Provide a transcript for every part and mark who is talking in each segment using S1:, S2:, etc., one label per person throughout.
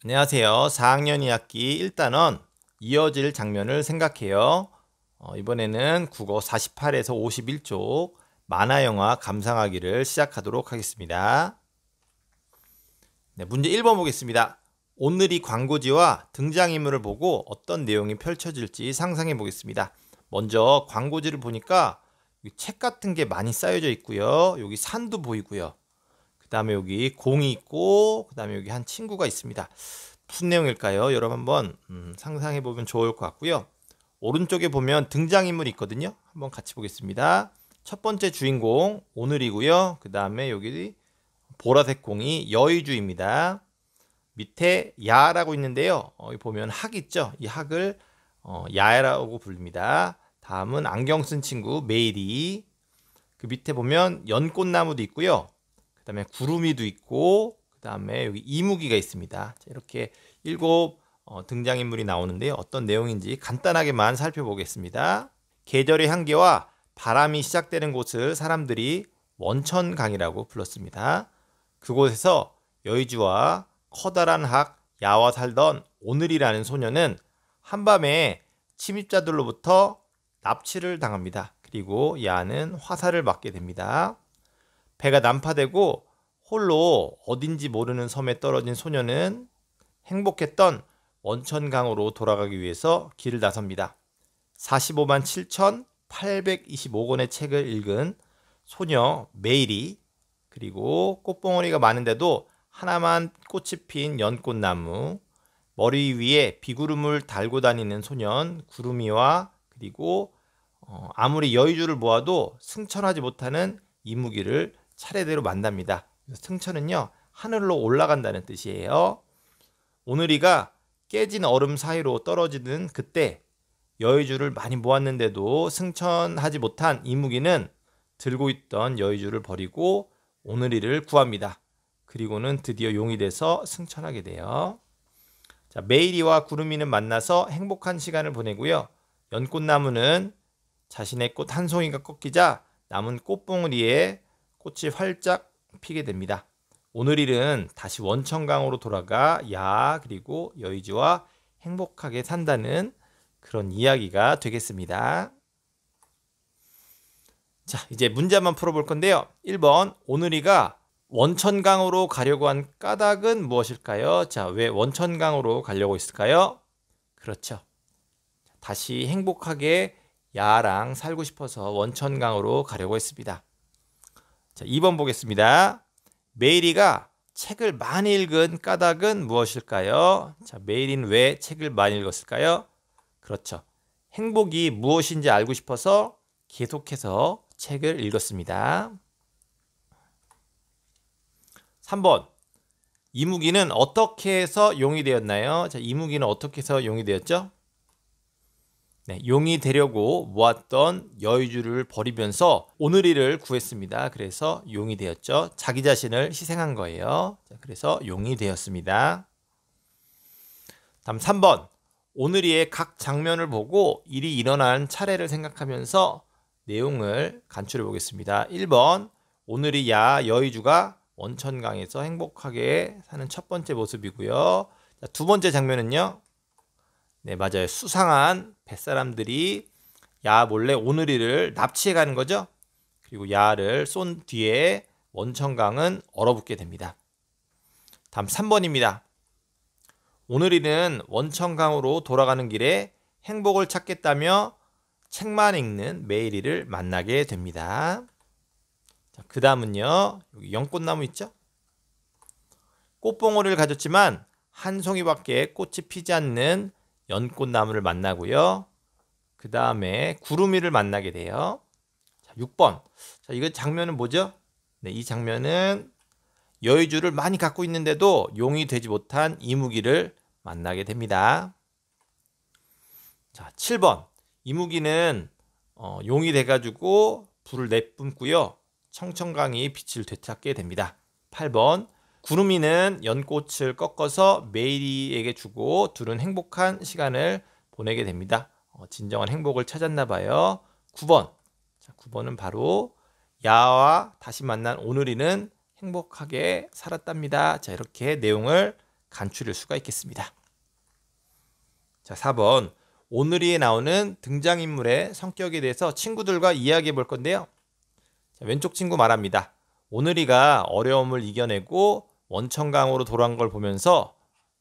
S1: 안녕하세요. 4학년 2학기 1단원 이어질 장면을 생각해요. 이번에는 국어 48에서 51쪽 만화영화 감상하기를 시작하도록 하겠습니다. 네, 문제 1번 보겠습니다. 오늘이 광고지와 등장인물을 보고 어떤 내용이 펼쳐질지 상상해 보겠습니다. 먼저 광고지를 보니까 책 같은 게 많이 쌓여져 있고요. 여기 산도 보이고요. 그 다음에 여기 공이 있고 그 다음에 여기 한 친구가 있습니다. 무슨 내용일까요? 여러분 한번 상상해 보면 좋을 것 같고요. 오른쪽에 보면 등장인물이 있거든요. 한번 같이 보겠습니다. 첫 번째 주인공 오늘이고요. 그 다음에 여기 보라색 공이 여의주입니다. 밑에 야라고 있는데요. 여기 보면 학 있죠. 이 학을 야라고 부릅니다. 다음은 안경 쓴 친구 메이리. 그 밑에 보면 연꽃나무도 있고요. 그 다음에 구름이도 있고 그 다음에 여기 이무기가 있습니다. 이렇게 7 등장인물이 나오는데요. 어떤 내용인지 간단하게만 살펴보겠습니다. 계절의 향기와 바람이 시작되는 곳을 사람들이 원천강이라고 불렀습니다. 그곳에서 여의주와 커다란 학 야와 살던 오늘이라는 소녀는 한밤에 침입자들로부터 납치를 당합니다. 그리고 야는 화살을 맞게 됩니다. 배가 난파되고 홀로 어딘지 모르는 섬에 떨어진 소녀는 행복했던 원천강으로 돌아가기 위해서 길을 나섭니다. 45만 7,825권의 책을 읽은 소녀 메이리, 그리고 꽃봉오리가 많은데도 하나만 꽃이 핀 연꽃나무, 머리 위에 비구름을 달고 다니는 소년 구름이와 그리고 아무리 여의주를 모아도 승천하지 못하는 이무기를 차례대로 만납니다. 승천은요, 하늘로 올라간다는 뜻이에요. 오늘이가 깨진 얼음 사이로 떨어지는 그때 여의주를 많이 모았는데도 승천하지 못한 이무기는 들고 있던 여의주를 버리고 오늘이를 구합니다. 그리고는 드디어 용이 돼서 승천하게 돼요. 자, 메이리와 구름이는 만나서 행복한 시간을 보내고요. 연꽃나무는 자신의 꽃 한 송이가 꺾이자 남은 꽃봉오리에 꽃이 활짝 피게 됩니다. 오늘일은 다시 원천강으로 돌아가 야 그리고 여의주와 행복하게 산다는 그런 이야기가 되겠습니다. 자, 이제 문제 한번 풀어볼 건데요. 1번 오늘이가 원천강으로 가려고 한 까닭은 무엇일까요? 자, 왜 원천강으로 가려고 했을까요? 그렇죠. 다시 행복하게 야랑 살고 싶어서 원천강으로 가려고 했습니다. 자, 2번 보겠습니다. 메이리가 책을 많이 읽은 까닭은 무엇일까요? 자, 메이리는 왜 책을 많이 읽었을까요? 그렇죠. 행복이 무엇인지 알고 싶어서 계속해서 책을 읽었습니다. 3번. 이무기는 어떻게 해서 용이 되었나요? 자, 이무기는 어떻게 해서 용이 되었죠? 네, 용이 되려고 모았던 여의주를 버리면서 오늘이를 구했습니다. 그래서 용이 되었죠. 자기 자신을 희생한 거예요. 자, 그래서 용이 되었습니다. 다음 3번. 오늘이의 각 장면을 보고 일이 일어난 차례를 생각하면서 내용을 간추려 보겠습니다. 1번. 오늘이 야 여의주가 원천강에서 행복하게 사는 첫 번째 모습이고요. 자, 두 번째 장면은요. 네, 맞아요. 수상한 뱃사람들이 야 몰래 오늘이를 납치해 가는 거죠. 그리고 야를 쏜 뒤에 원천강은 얼어붙게 됩니다. 다음 3번입니다. 오늘이는 원천강으로 돌아가는 길에 행복을 찾겠다며 책만 읽는 메이리를 만나게 됩니다. 그 다음은요. 여기 연꽃나무 있죠? 꽃봉오리를 가졌지만 한 송이밖에 꽃이 피지 않는 연꽃나무를 만나고요. 그 다음에 구름이를 만나게 돼요. 자, 6번. 자, 이거 장면은 뭐죠? 네, 이 장면은 여의주를 많이 갖고 있는데도 용이 되지 못한 이무기를 만나게 됩니다. 자, 7번. 이무기는 용이 돼가지고 불을 내뿜고요. 청천강이 빛을 되찾게 됩니다. 8번. 구름이는 연꽃을 꺾어서 메이리에게 주고 둘은 행복한 시간을 보내게 됩니다. 진정한 행복을 찾았나 봐요. 9번. 자, 9번은 바로 야와 다시 만난 오늘이는 행복하게 살았답니다. 자, 이렇게 내용을 간추릴 수가 있겠습니다. 자, 4번. 오늘이에 나오는 등장인물의 성격에 대해서 친구들과 이야기해 볼 건데요. 자, 왼쪽 친구 말합니다. 오늘이가 어려움을 이겨내고 원천강으로 돌아온 걸 보면서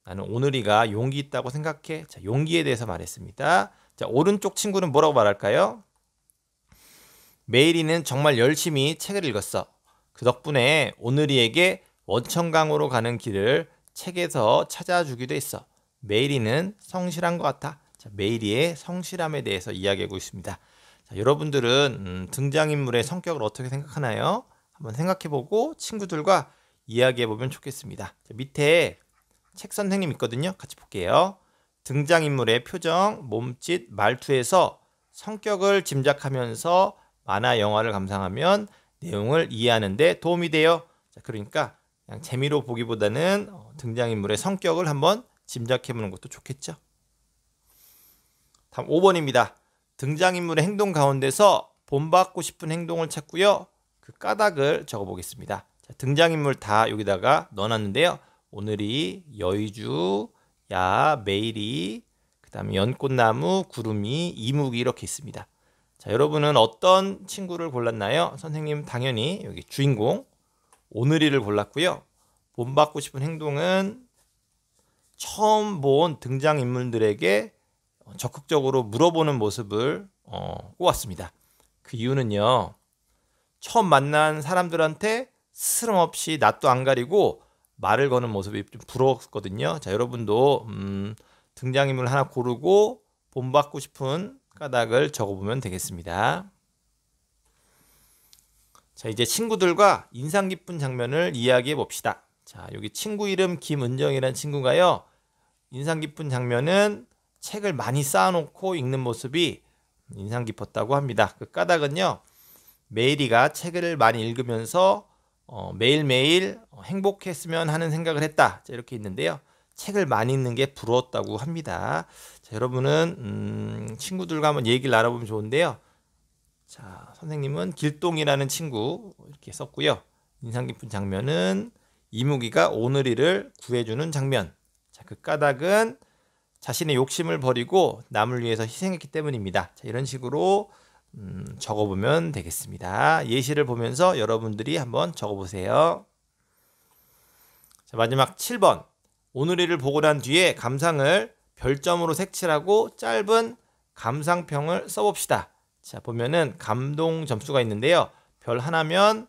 S1: 나는 오늘이가 용기 있다고 생각해. 자, 용기에 대해서 말했습니다. 자, 오른쪽 친구는 뭐라고 말할까요? 메일이는 정말 열심히 책을 읽었어. 그 덕분에 오늘이에게 원천강으로 가는 길을 책에서 찾아주기도 했어. 메일이는 성실한 것 같아. 자, 메일이의 성실함에 대해서 이야기하고 있습니다. 자, 여러분들은 등장인물의 성격을 어떻게 생각하나요? 한번 생각해보고 친구들과 이야기해보면 좋겠습니다. 자, 밑에 책 선생님 있거든요. 같이 볼게요. 등장인물의 표정, 몸짓, 말투에서 성격을 짐작하면서 만화 영화를 감상하면 내용을 이해하는 데 도움이 돼요. 자, 그러니까 그냥 재미로 보기보다는 등장인물의 성격을 한번 짐작해보는 것도 좋겠죠. 다음 5번입니다. 등장인물의 행동 가운데서 본받고 싶은 행동을 찾고요. 그 까닭을 적어보겠습니다. 자, 등장인물 다 여기다가 넣어놨는데요. 오늘이, 여의주, 야, 메일이, 그 다음에 연꽃나무, 구름이, 이묵이 이렇게 있습니다. 자, 여러분은 어떤 친구를 골랐나요? 선생님 당연히 여기 주인공 오늘이를 골랐고요. 본받고 싶은 행동은 처음 본 등장인물들에게 적극적으로 물어보는 모습을 꼽았습니다. 그 이유는요. 처음 만난 사람들한테 스스럼없이 낯도 안 가리고 말을 거는 모습이 좀 부러웠거든요. 자, 여러분도 등장인물 하나 고르고 본받고 싶은 까닭을 적어보면 되겠습니다. 자, 이제 친구들과 인상 깊은 장면을 이야기해 봅시다. 자, 여기 친구 이름 김은정이라는 친구가요. 인상 깊은 장면은 책을 많이 쌓아놓고 읽는 모습이 인상 깊었다고 합니다. 그 까닭은요. 메일이가 책을 많이 읽으면서 매일매일 행복했으면 하는 생각을 했다. 자, 이렇게 있는데요. 책을 많이 읽는 게 부러웠다고 합니다. 자, 여러분은 친구들과 한번 얘기를 나눠보면 좋은데요. 자, 선생님은 길동이라는 친구 이렇게 썼고요. 인상 깊은 장면은 이무기가 오늘이를 구해주는 장면. 자, 그 까닭은 자신의 욕심을 버리고 남을 위해서 희생했기 때문입니다. 자, 이런 식으로 적어보면 되겠습니다. 예시를 보면서 여러분들이 한번 적어보세요. 자, 마지막 7번. 오늘이를 보고 난 뒤에 감상을 별점으로 색칠하고 짧은 감상평을 써봅시다. 자, 보면은 감동 점수가 있는데요. 별 하나면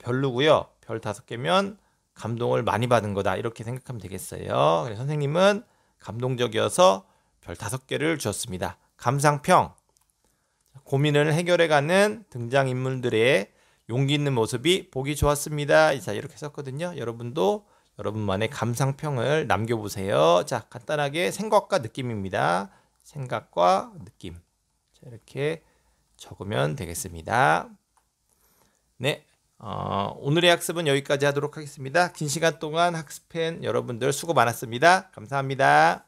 S1: 별로고요. 별 5개면 감동을 많이 받은 거다. 이렇게 생각하면 되겠어요. 그래서 선생님은 감동적이어서 별 5개를 주었습니다. 감상평. 고민을 해결해가는 등장인물들의 용기 있는 모습이 보기 좋았습니다. 자, 이렇게 썼거든요. 여러분도 여러분만의 감상평을 남겨보세요. 자, 간단하게 생각과 느낌입니다. 생각과 느낌. 자, 이렇게 적으면 되겠습니다. 네, 오늘의 학습은 여기까지 하도록 하겠습니다. 긴 시간 동안 학습한 여러분들 수고 많았습니다. 감사합니다.